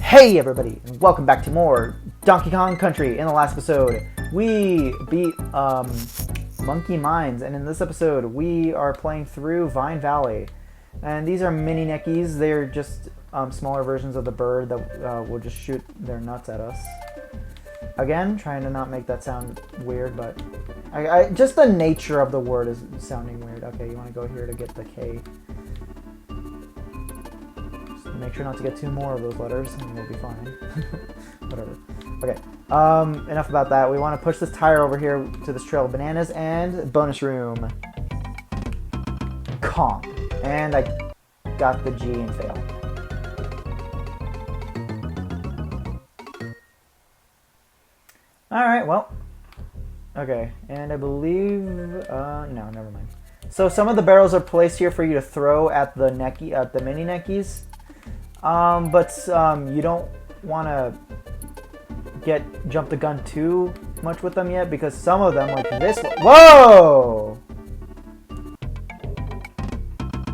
Hey everybody, and welcome back to more Donkey Kong Country. In the last episode, we beat Monkey Mines, and in this episode, we are playing through Vine Valley. And these are mini Neckies. They're just smaller versions of the bird that will just shoot their nuts at us. Again, trying to not make that sound weird, but just the nature of the word is sounding weird. Okay, you want to go here to get the K. Make sure not to get two more of those letters and we'll be fine. Whatever. Okay, enough about that. We want to push this tire over here to this trail of bananas and bonus room. Kong. And I got the G and fail. Alright, well. Okay, and I believe... no, never mind. So some of the barrels are placed here for you to throw at the mini Neckies. But you don't want to jump the gun too much with them yet, because some of them, like this one... Whoa!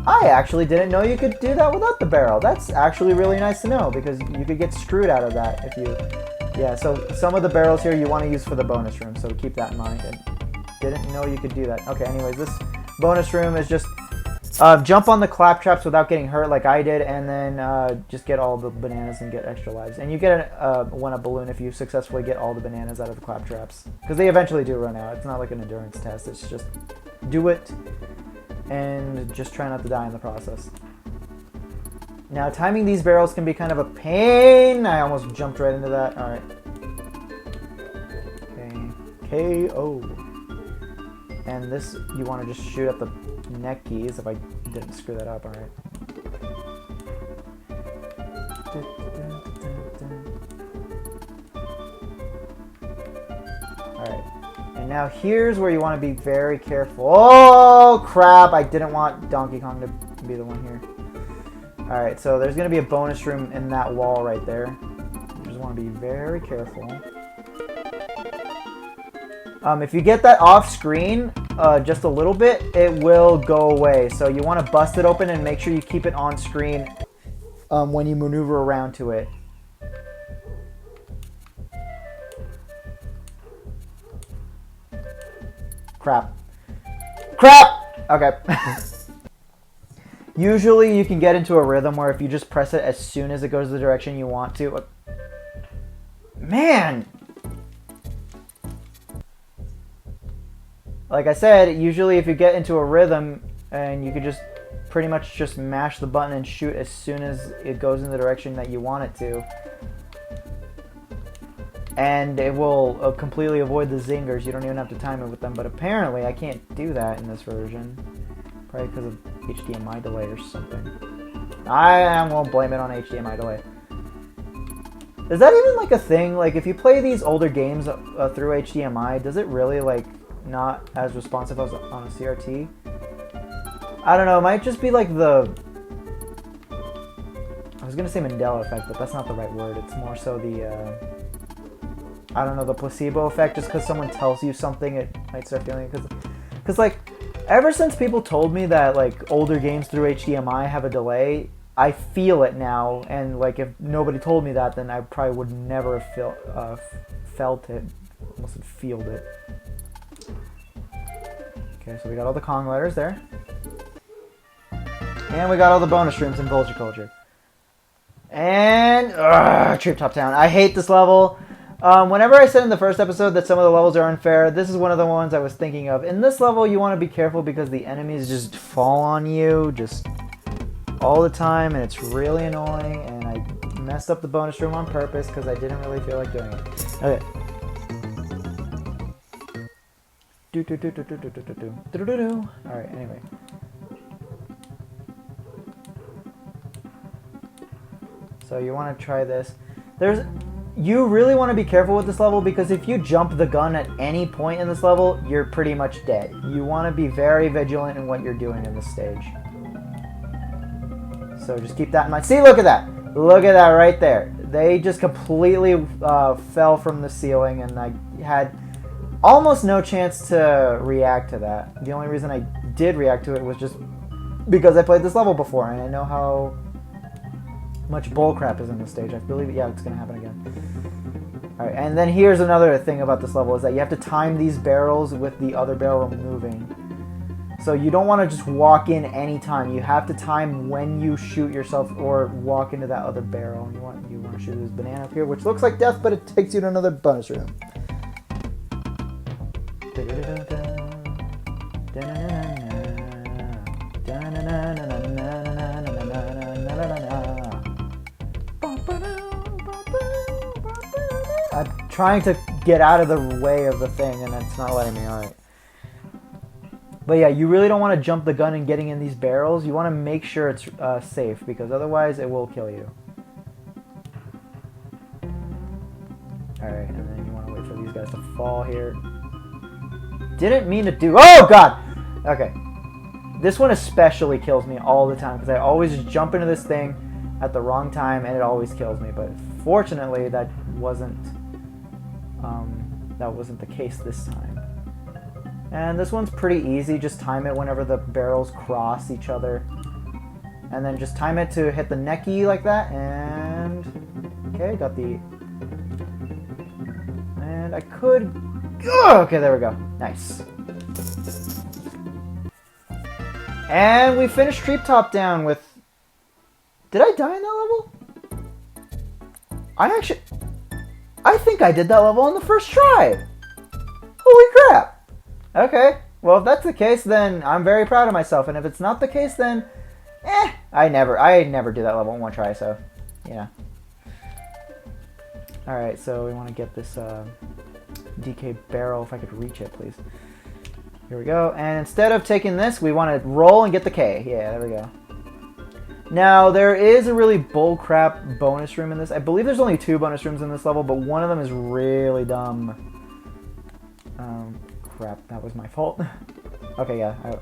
I actually didn't know you could do that without the barrel. That's actually really nice to know, because you could get screwed out of that if you... Yeah, so some of the barrels here you want to use for the bonus room, so keep that in mind. I didn't know you could do that. Okay, anyways, this bonus room is just... jump on the claptraps without getting hurt like I did, and then just get all the bananas and get extra lives. And you get a balloon if you successfully get all the bananas out of the claptraps. Because they eventually do run out. It's not like an endurance test. It's just do it and just try not to die in the process. Now, timing these barrels can be kind of a pain. I almost jumped right into that. Alright. Okay. KO. And this, you want to just shoot at the Neckies, if I didn't screw that up, alright. Alright. And now here's where you want to be very careful. Oh, crap! I didn't want Donkey Kong to be the one here. Alright, so there's going to be a bonus room in that wall right there. You just want to be very careful. If you get that off screen, just a little bit, it will go away. So you want to bust it open and make sure you keep it on screen when you maneuver around to it. Crap. Crap! Okay. Usually you can get into a rhythm where if you just press it as soon as it goes the direction you want to. Man! Like I said, usually if you get into a rhythm and you could just pretty much just mash the button and shoot as soon as it goes in the direction that you want it to. And it will completely avoid the zingers. You don't even have to time it with them. But apparently I can't do that in this version. Probably because of HDMI delay or something. I won't blame it on HDMI delay. Is that even like a thing? Like if you play these older games through HDMI, does it really like... not as responsive as on a CRT? I don't know, it might just be like the... I was gonna say Mandela effect, but that's not the right word. It's more so the, I don't know, the placebo effect. Just because someone tells you something, it might start feeling it. Because, like, ever since people told me that, like, older games through HDMI have a delay, I feel it now. And, like, if nobody told me that, then I probably would never have felt it. Almost have feeled it. Okay, so we got all the Kong letters there. And we got all the bonus rooms in Vulture. And... Treetop Town. I hate this level. Whenever I said in the first episode that some of the levels are unfair, this is one of the ones I was thinking of. In this level, you want to be careful because the enemies just fall on you just all the time, and it's really annoying. And I messed up the bonus room on purpose because I didn't really feel like doing it. Okay. Alright, anyway. So you want to try this. You really want to be careful with this level because if you jump the gun at any point in this level, you're pretty much dead. You want to be very vigilant in what you're doing in this stage. So just keep that in mind. See, look at that! Look at that right there. They just completely fell from the ceiling, and I had almost no chance to react to that. The only reason I did react to it was just because I played this level before and I know how much bullcrap is in this stage. I believe, yeah, it's gonna happen again. Alright, and then here's another thing about this level, is that you have to time these barrels with the other barrel moving. So you don't want to just walk in anytime. You have to time when you shoot yourself or walk into that other barrel. And you want to shoot this banana up here, which looks like death, but it takes you to another bonus room. I'm trying to get out of the way of the thing, and it's not letting me. Alright. But yeah, you really don't want to jump the gun and getting in these barrels. You want to make sure it's safe, because otherwise it will kill you. Alright, and then you want to wait for these guys to fall here. Didn't mean to do... Oh, God! Okay. This one especially kills me all the time, because I always just jump into this thing at the wrong time, and it always kills me. But fortunately, that wasn't the case this time. And this one's pretty easy. Just time it whenever the barrels cross each other. And then just time it to hit the necky like that. And... okay, got the... and I could... oh, okay, there we go. Nice. And we finished Treetop Down with... did I die in that level? I think I did that level on the first try. Holy crap. Okay, well if that's the case, then I'm very proud of myself, and if it's not the case, then I never do that level in one try, so yeah. Alright, so we want to get this DK barrel, if I could reach it, please. Here we go, and instead of taking this, we want to roll and get the K. Yeah, there we go. Now, there is a really bullcrap bonus room in this. I believe there's only 2 bonus rooms in this level, but one of them is really dumb. Crap, that was my fault. Okay, yeah, I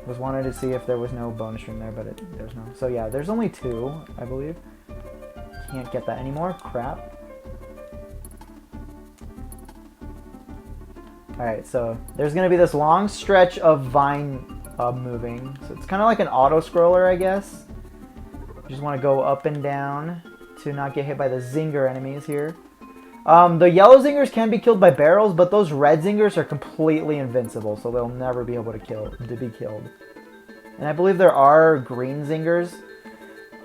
was wanting to see if there was no bonus room there, but there's no. So yeah, there's only 2, I believe. Can't get that anymore. Crap. Alright, so there's going to be this long stretch of vine moving. So it's kind of like an auto-scroller, I guess. You just want to go up and down to not get hit by the zinger enemies here. The yellow zingers can be killed by barrels, but those red zingers are completely invincible, so they'll never be able to be killed. And I believe there are green zingers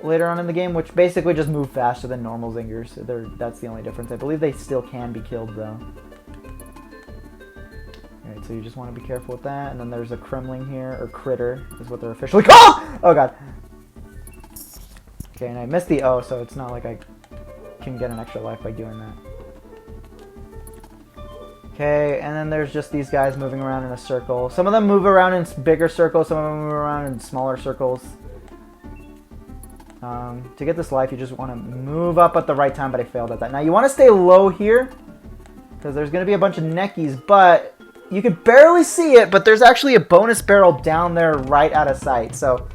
later on in the game, which basically just move faster than normal zingers. That's the only difference. I believe they still can be killed, though. Alright, so you just want to be careful with that. And then there's a Kremling here, or Critter, is what they're officially called! Oh, God. Okay, and I missed the O, so it's not like I can get an extra life by doing that. Okay, and then there's just these guys moving around in a circle. Some of them move around in bigger circles, some of them move around in smaller circles. To get this life, you just want to move up at the right time, but I failed at that. Now, you want to stay low here, because there's going to be a bunch of neckies, but you can barely see it, but there's actually a bonus barrel down there right out of sight. So,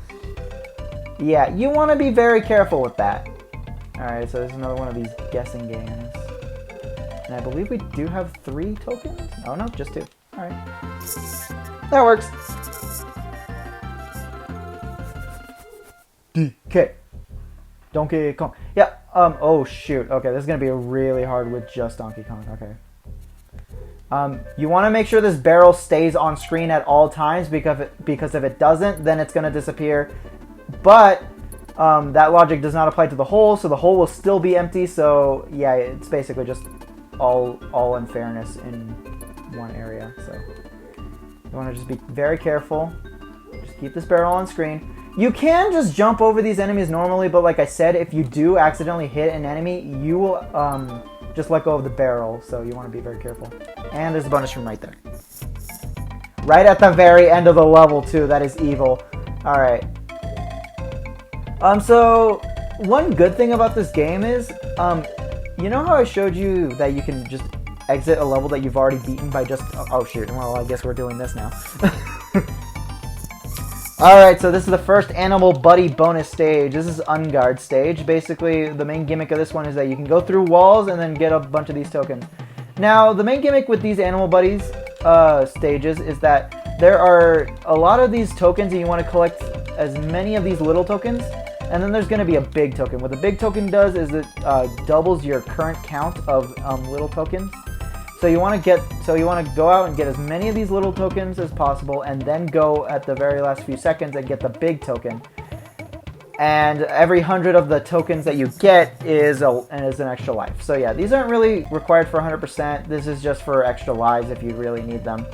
yeah, you want to be very careful with that. Alright, so there's another one of these guessing games. And I believe we do have 3 tokens? Oh, no, just 2. Alright. That works. DK. Donkey Kong. Yeah, oh shoot. Okay, this is going to be really hard with just Donkey Kong. Okay. You want to make sure this barrel stays on screen at all times, because if it doesn't, then it's going to disappear. But that logic does not apply to the hole, so the hole will still be empty. So yeah, it's basically just all unfairness in one area. So you want to just be very careful. Just keep this barrel on screen. You can just jump over these enemies normally, but like I said, if you do accidentally hit an enemy, you will just let go of the barrel. So you want to be very careful. And there's a bonus room right there. Right at the very end of the level, too. That is evil. Alright. So, one good thing about this game is, you know how I showed you that you can just exit a level that you've already beaten by just... oh, shoot. Well, I guess we're doing this now. Alright, so this is the first Animal Buddy bonus stage. This is Unguard stage. Basically, the main gimmick of this one is that you can go through walls and then get a bunch of these tokens. Now, the main gimmick with these Animal Buddies stages is that there are a lot of these tokens and you want to collect as many of these little tokens And then there's going to be a big token. What the big token does is it doubles your current count of little tokens. So you want to go out and get as many of these little tokens as possible, and then go at the very last few seconds and get the big token. And every 100 of the tokens that you get is an extra life. So yeah, these aren't really required for 100%. This is just for extra lives if you really need them.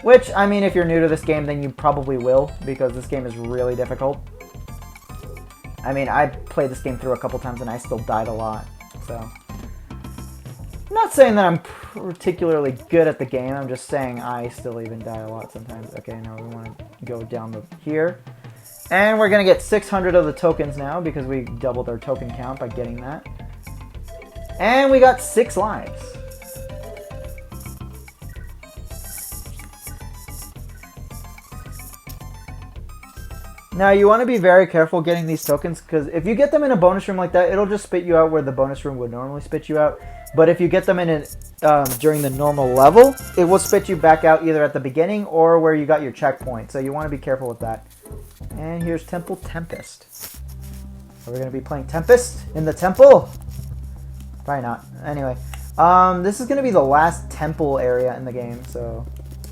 Which, I mean, if you're new to this game, then you probably will, because this game is really difficult. I mean, I played this game through a couple times and I still died a lot, so... I'm not saying that I'm particularly good at the game, I'm just saying I still even die a lot sometimes. Okay, now we want to go down here. And we're going to get 600 of the tokens now, because we doubled our token count by getting that. And we got 6 lives. Now, you want to be very careful getting these tokens, because if you get them in a bonus room like that, it'll just spit you out where the bonus room would normally spit you out. But if you get them in during the normal level, it will spit you back out either at the beginning or where you got your checkpoint. So you want to be careful with that. And here's Temple Tempest. Are we going to be playing Tempest in the temple? Probably not. Anyway, this is going to be the last temple area in the game, so...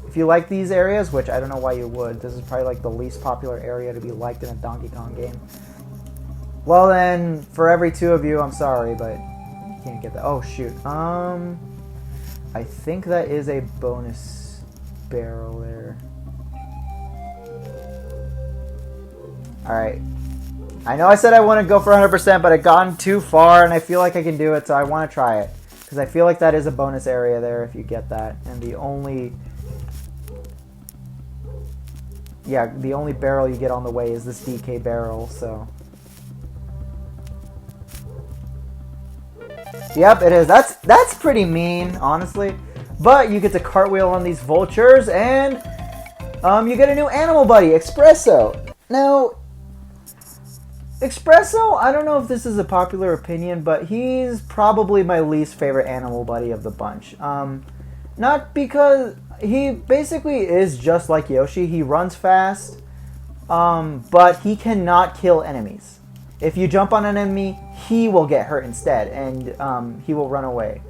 If you like these areas, which I don't know why you would, this is probably like the least popular area to be liked in a Donkey Kong game. Well then, for every 2 of you, I'm sorry, but you can't get that. Oh shoot. I think that is a bonus barrel there. Alright. I know I said I wouldn't go for 100%, but I've gone too far and I feel like I can do it, so I want to try it. Because I feel like that is a bonus area there if you get that. And the only barrel you get on the way is this DK barrel, so... Yep, it is. That's pretty mean, honestly. But you get to cartwheel on these vultures, and you get a new animal buddy, Espresso. Now, Espresso, I don't know if this is a popular opinion, but he's probably my least favorite animal buddy of the bunch. Not because... He basically is just like Yoshi. He runs fast, but he cannot kill enemies. If you jump on an enemy, he will get hurt instead, and he will run away.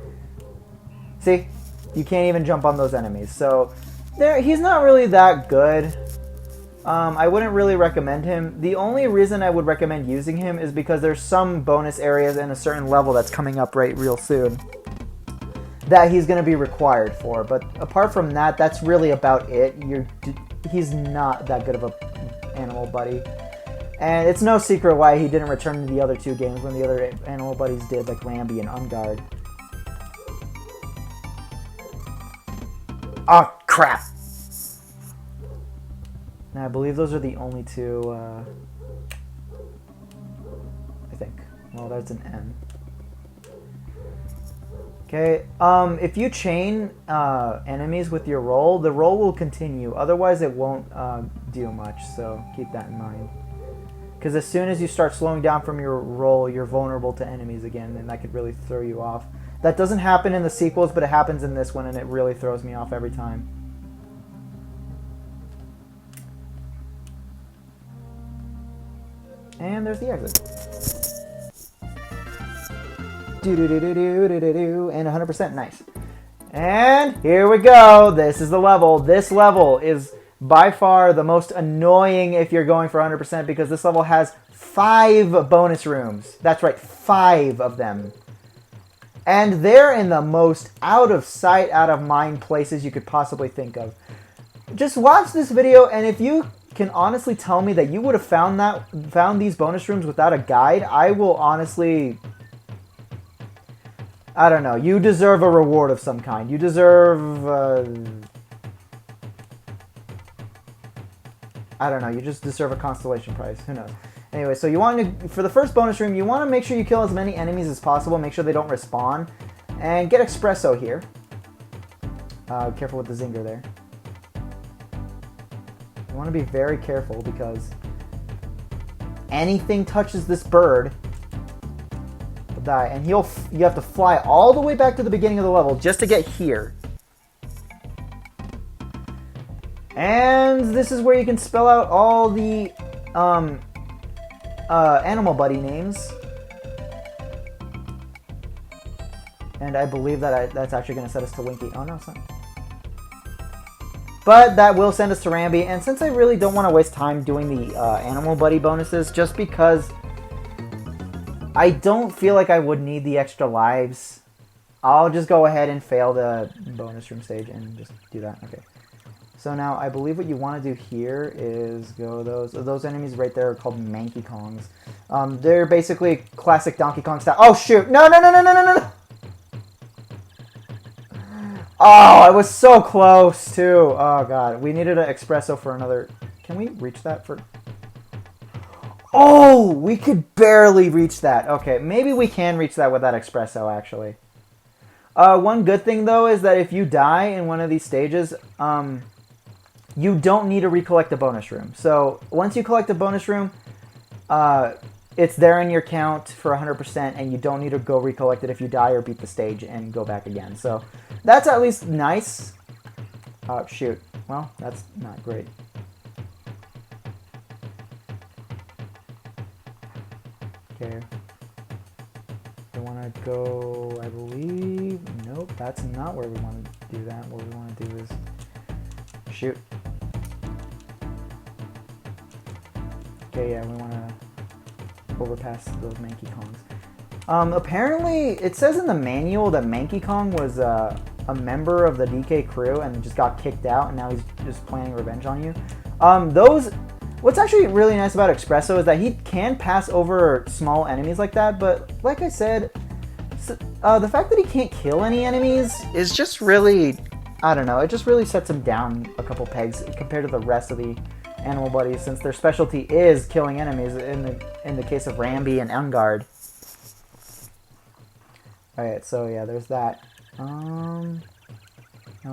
See? You can't even jump on those enemies. So, he's not really that good. I wouldn't really recommend him. The only reason I would recommend using him is because there's some bonus areas in a certain level that's coming up real soon that he's going to be required for. But apart from that, that's really about it. He's not that good of a animal buddy. And it's no secret why he didn't return to the other 2 games when the other animal buddies did, like Rambi and Unguard. Oh, crap! Now, I believe those are the only 2, I think. Well, that's an M. Okay, if you chain enemies with your roll, the roll will continue. Otherwise, it won't do much, so keep that in mind. Because as soon as you start slowing down from your roll, you're vulnerable to enemies again, and that could really throw you off. That doesn't happen in the sequels, but it happens in this one, and it really throws me off every time. And there's the exit. Do-do-do-do-do-do-do-do, and 100%, nice. And here we go. This is the level. This level is by far the most annoying if you're going for 100%, because this level has 5 bonus rooms. That's right, 5 of them. And they're in the most out of sight, out of mind places you could possibly think of. Just watch this video, and if you can honestly tell me that you would have found these bonus rooms without a guide, I will honestly... I don't know. You deserve a reward of some kind. You deserve... I don't know. You just deserve a constellation prize. Who knows? Anyway, so you want to... For the first bonus room, you want to make sure you kill as many enemies as possible. Make sure they don't respawn. And get Espresso here. Careful with the Zinger there. You want to be very careful because anything touches this bird... die, and you have to fly all the way back to the beginning of the level just to get here. And this is where you can spell out all the animal buddy names. And I believe that that's actually going to set us to Winky. Oh, no, it's not. But that will send us to Rambi. And since I really don't want to waste time doing the animal buddy bonuses, just because I don't feel like I would need the extra lives, I'll just go ahead and fail the bonus room stage and just do that. Okay. So now I believe what you want to do here is go those enemies right there are called Manky Kongs. They're basically classic Donkey Kong style. Oh shoot! No! Oh, I was so close too. Oh god, we needed an espresso for another. Can we reach that for? Oh, we could barely reach that. Okay, maybe we can reach that with that espresso actually. One good thing though is that if you die in one of these stages, you don't need to recollect the bonus room. So once you collect the bonus room, it's there in your count for 100%, and you don't need to go recollect it if you die or beat the stage and go back again. So that's at least nice. Shoot. Well, that's not great. Okay. I want to go, I believe. Nope, that's not where we want to do that. What we want to do is shoot. Okay, yeah, we want to overpass those Manky Kongs. Apparently, it says in the manual that Manky Kong was a member of the DK crew and just got kicked out, and now he's just planning revenge on you. What's actually really nice about Espresso is that he can pass over small enemies like that, but like I said, the fact that he can't kill any enemies is just really, I don't know, it just really sets him down a couple pegs compared to the rest of the animal buddies, since their specialty is killing enemies in the case of Rambi and Engard. Alright, so yeah, there's that. Now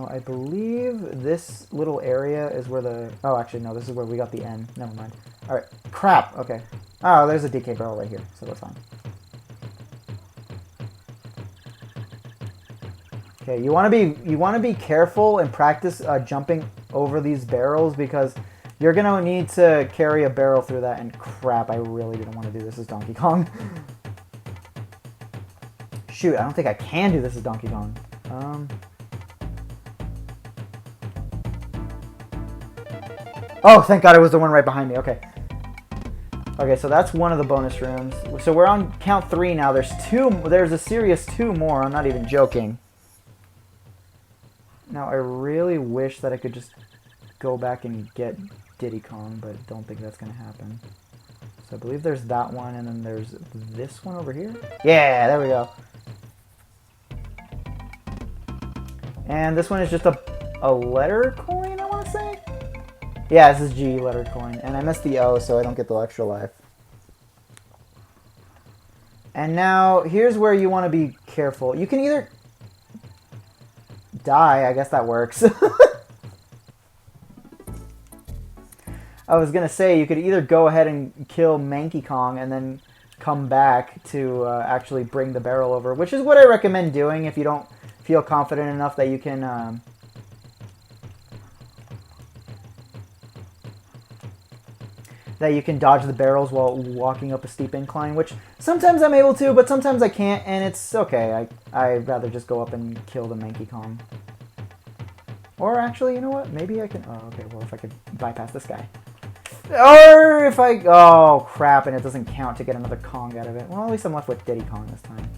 I believe this little area is where the... Oh, actually, no, this is where we got the N. Never mind. Alright, crap, okay. Oh, there's a DK barrel right here, so that's fine. Okay, you want to be careful and practice jumping over these barrels, because you're going to need to carry a barrel through that, and crap, I really didn't want to do this as Donkey Kong. Shoot, I don't think I can do this as Donkey Kong. Oh, thank God it was the one right behind me. Okay. Okay, so that's one of the bonus rooms. So we're on count 3 now. There's a serious 2 more. I'm not even joking. Now, I really wish that I could just go back and get Diddy Kong, but I don't think that's going to happen. So I believe there's that one, and then there's this one over here. Yeah, there we go. And this one is just a letter coin, I want to say? Yeah, this is G letter coin. And I missed the O, so I don't get the extra life. And now, here's where you want to be careful. You can either die, I guess that works. I was going to say, you could either go ahead and kill Manky Kong and then come back to actually bring the barrel over, which is what I recommend doing if you don't feel confident enough that you can... that you can dodge the barrels while walking up a steep incline, which sometimes I'm able to, but sometimes I can't, and it's okay. I'd rather just go up and kill the Manky Kong. Or actually, you know what? Maybe I can... Oh, okay, well, if I could bypass this guy. Or if I... Oh, crap, and it doesn't count to get another Kong out of it. Well, at least I'm left with Diddy Kong this time.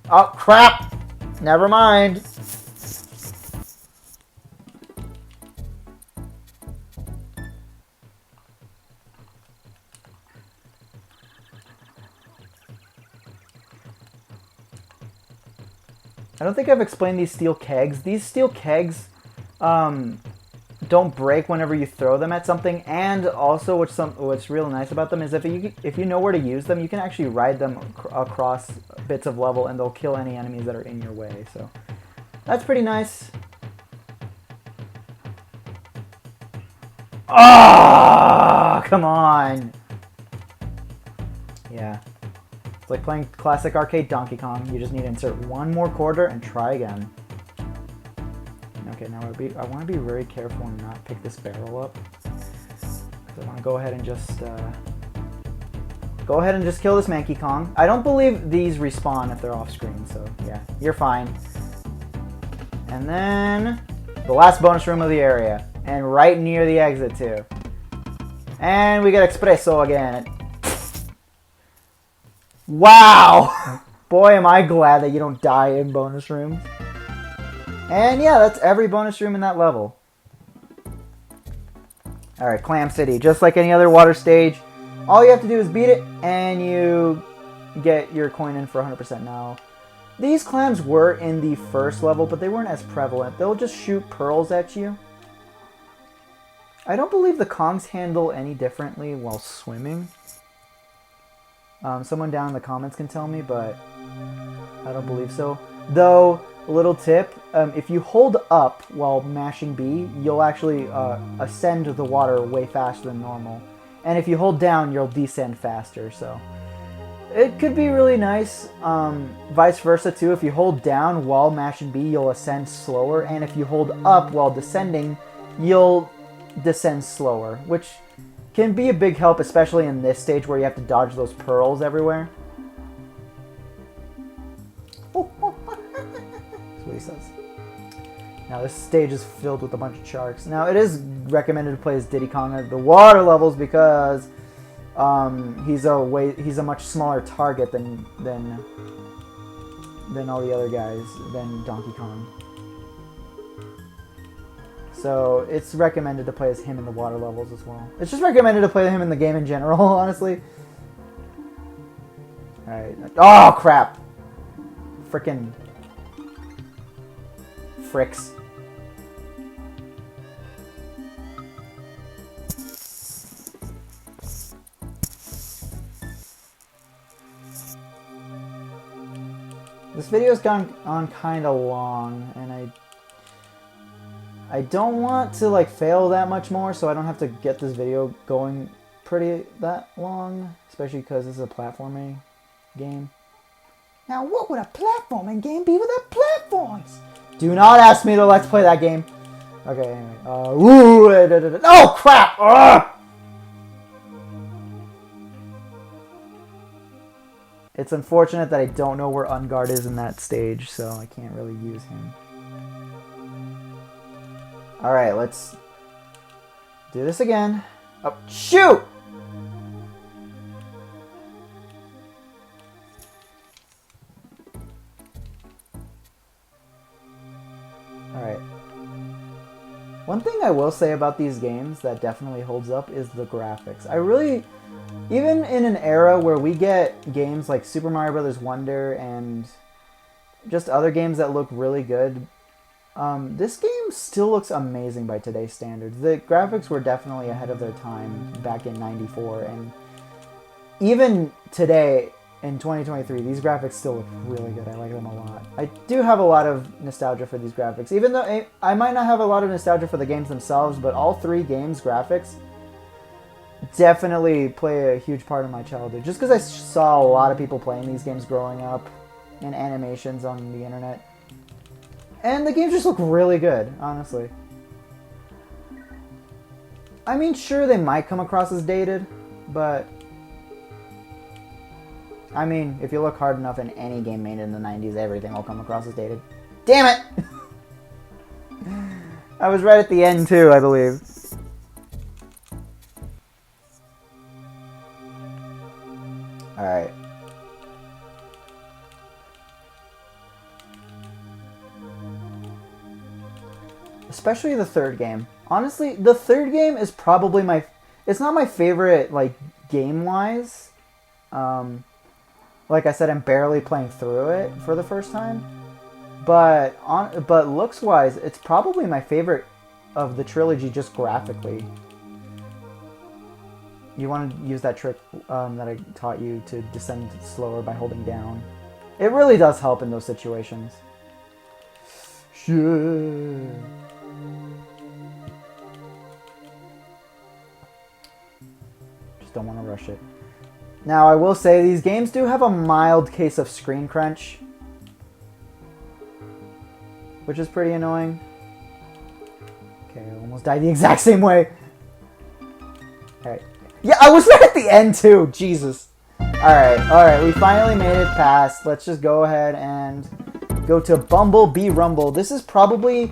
Oh, crap! Never mind. I don't think I've explained these steel kegs. These steel kegs don't break whenever you throw them at something, and also what's real nice about them is if you know where to use them, you can actually ride them across bits of level, and they'll kill any enemies that are in your way. So that's pretty nice. Oh, come on. Yeah. It's like playing classic arcade Donkey Kong. You just need to insert one more quarter and try again. Okay, now I want to be very careful and not pick this barrel up. I want to go ahead and just Go ahead and just kill this Mankey Kong. I don't believe these respawn if they're off screen, so yeah, you're fine. And then the last bonus room of the area. And right near the exit too. And we get Espresso again. Wow! Boy, am I glad that you don't die in bonus rooms. And yeah, that's every bonus room in that level. Alright, Clam City. Just like any other water stage, all you have to do is beat it, and you get your coin in for 100% now. These clams were in the first level, but they weren't as prevalent. They'll just shoot pearls at you. I don't believe the Kongs handle any differently while swimming. Someone down in the comments can tell me, but I don't believe so. Though, a little tip, if you hold up while mashing B, you'll actually ascend the water way faster than normal. And if you hold down, you'll descend faster, so it could be really nice. Vice versa too, if you hold down while mashing B, you'll ascend slower, and if you hold up while descending, you'll descend slower, which can be a big help, especially in this stage where you have to dodge those pearls everywhere. That's what he says. Now this stage is filled with a bunch of sharks. Now it is recommended to play as Diddy Kong at the water levels because he's a much smaller target than all the other guys, than Donkey Kong. So it's recommended to play as him in the water levels as well. It's just recommended to play him in the game in general, honestly. Alright. Oh, crap! Frickin' fricks. This video's gone on kind of long, and I don't want to like fail that much more, so I don't have to get this video going pretty that long, especially because this is a platforming game. Now, what would a platforming game be without platforms? Do not ask me to let's play that game. Okay, anyway. Oh, crap! Ugh! It's unfortunate that I don't know where Ungard is in that stage, so I can't really use him. Alright, let's do this again. Oh, shoot! Alright. One thing I will say about these games that definitely holds up is the graphics. I really, even in an era where we get games like Super Mario Bros. Wonder and just other games that look really good, this game still looks amazing by today's standards. The graphics were definitely ahead of their time back in '94, and even today, in 2023, these graphics still look really good. I like them a lot. I do have a lot of nostalgia for these graphics, even though I might not have a lot of nostalgia for the games themselves, but all three games' graphics definitely play a huge part of my childhood. Just because I saw a lot of people playing these games growing up, and animations on the internet. And the games just look really good, honestly. I mean, sure, they might come across as dated, but I mean, if you look hard enough in any game made in the 90s, everything will come across as dated. Damn it! I was right at the end, too, I believe. Alright. Especially the third game. Honestly, the third game is probably my... It's not my favorite, like, game-wise. Like I said, I'm barely playing through it for the first time. But looks-wise, it's probably my favorite of the trilogy just graphically. You want to use that trick that I taught you to descend slower by holding down. It really does help in those situations. Shit. Just don't want to rush it. Now, I will say these games do have a mild case of screen crunch, which is pretty annoying. Okay, I almost died the exact same way. Alright. Yeah, I was right at the end too. Jesus. Alright, we finally made it past. Let's just go ahead and go to Bumblebee Rumble. This is probably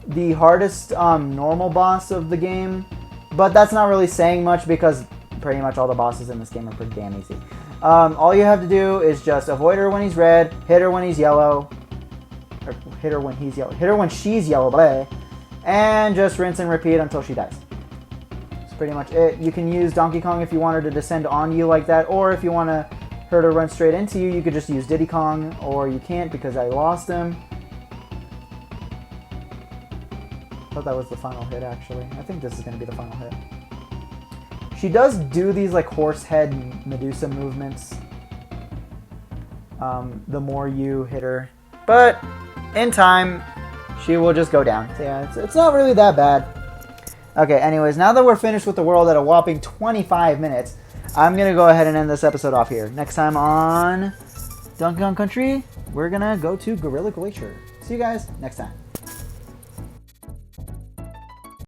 the hardest normal boss of the game, but that's not really saying much because pretty much all the bosses in this game are pretty damn easy. All you have to do is just avoid her when he's red, hit her when he's yellow, or hit her when he's yellow, hit her when she's yellow, bleh, and just rinse and repeat until she dies. That's pretty much it. You can use Donkey Kong if you want her to descend on you like that, or if you want her to run straight into you, you could just use Diddy Kong, or you can't because I lost him. I thought that was the final hit, actually. I think this is going to be the final hit. She does do these like horse head Medusa movements the more you hit her. But in time, she will just go down. So yeah, it's not really that bad. Okay, anyways, now that we're finished with the world at a whopping 25 minutes, I'm going to go ahead and end this episode off here. Next time on Donkey Kong Country, we're going to go to Gorilla Glacier. See you guys next time.